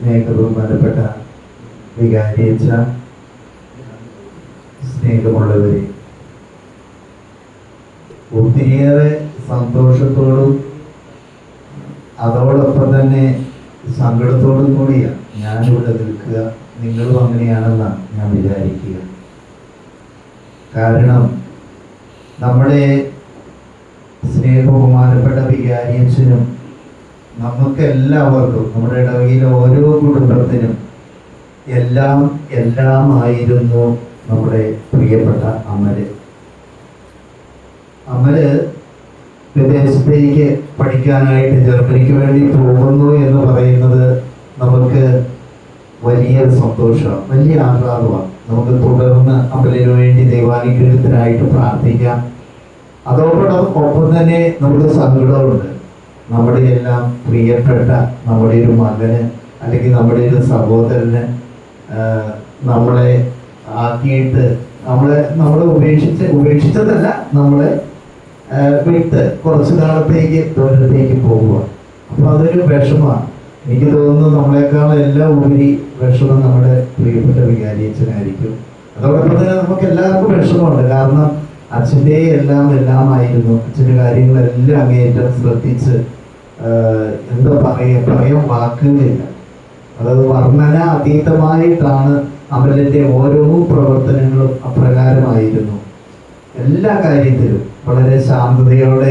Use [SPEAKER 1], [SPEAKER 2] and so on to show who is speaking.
[SPEAKER 1] സ്നേഹബഹുമാനപ്പെട്ട വികാരിയച്ച, സ്നേഹമുള്ളവരെ, ഒത്തിരിയേറെ സന്തോഷത്തോടും അതോടൊപ്പം തന്നെ സങ്കടത്തോടും കൂടിയാണ് ഞാനിവിടെ നിൽക്കുക. നിങ്ങളും അങ്ങനെയാണെന്നാണ് ഞാൻ വിചാരിക്കുക. കാരണം നമ്മുടെ സ്നേഹബഹുമാനപ്പെട്ട വികാരിയച്ഛനും നമുക്കെല്ലാവർക്കും, നമ്മുടെ ഇടവകയിലെ ഓരോ കുടുംബത്തിനും എല്ലാമായിരുന്നു നമ്മുടെ പ്രിയപ്പെട്ട അമല്. അമല് വിദേശത്തേക്ക് പഠിക്കാനായിട്ട് ജർമ്മനിക്ക് വേണ്ടി പോകുന്നു എന്ന് പറയുന്നത് നമുക്ക് വലിയ സന്തോഷമാണ്, വലിയ ആഹ്ലാദമാണ്. നമുക്ക് തുടർന്ന് അമലിന് വേണ്ടി ദൈവാനുഗ്രഹത്തിനായിട്ട് പ്രാർത്ഥിക്കാം. അതോടൊപ്പം തന്നെ നമുക്ക് സങ്കടമുണ്ട്. നമ്മുടെ എല്ലാം പ്രിയപ്പെട്ട നമ്മുടെ ഒരു മകന് അല്ലെങ്കിൽ നമ്മുടെ ഒരു സഹോദരന് നമ്മളെ ആക്കിയിട്ട് നമ്മളെ ഉപേക്ഷിച്ചതല്ല, നമ്മളെ വിട്ട് കുറച്ചു കാലത്തേക്ക് ദൂരത്തേക്ക് പോവുക. അപ്പൊ അതൊരു വിഷമമാണ്. എനിക്ക് തോന്നുന്നു നമ്മളെക്കാളെല്ലാം ഉപരി വിഷമം നമ്മുടെ പ്രിയപ്പെട്ട വികാരിയച്ഛനായിരിക്കും. അതോടൊപ്പം തന്നെ നമുക്ക് എല്ലാവർക്കും വിഷമമുണ്ട്. കാരണം അച്ഛൻ്റെ എല്ലാമായിരുന്നു. അച്ഛൻ്റെ കാര്യങ്ങളെല്ലാം അങ്ങേയറ്റം ശ്രദ്ധിച്ച് എന്താ പറയാൻ വാക്കുകളില്ല. അതായത് വർണ്ണന അതീതമായിട്ടാണ് അമലിൻ്റെ ഓരോ പ്രവർത്തനങ്ങളും അപ്രകാരമായിരുന്നു. എല്ലാ കാര്യത്തിലും വളരെ ശാന്തതയോടെ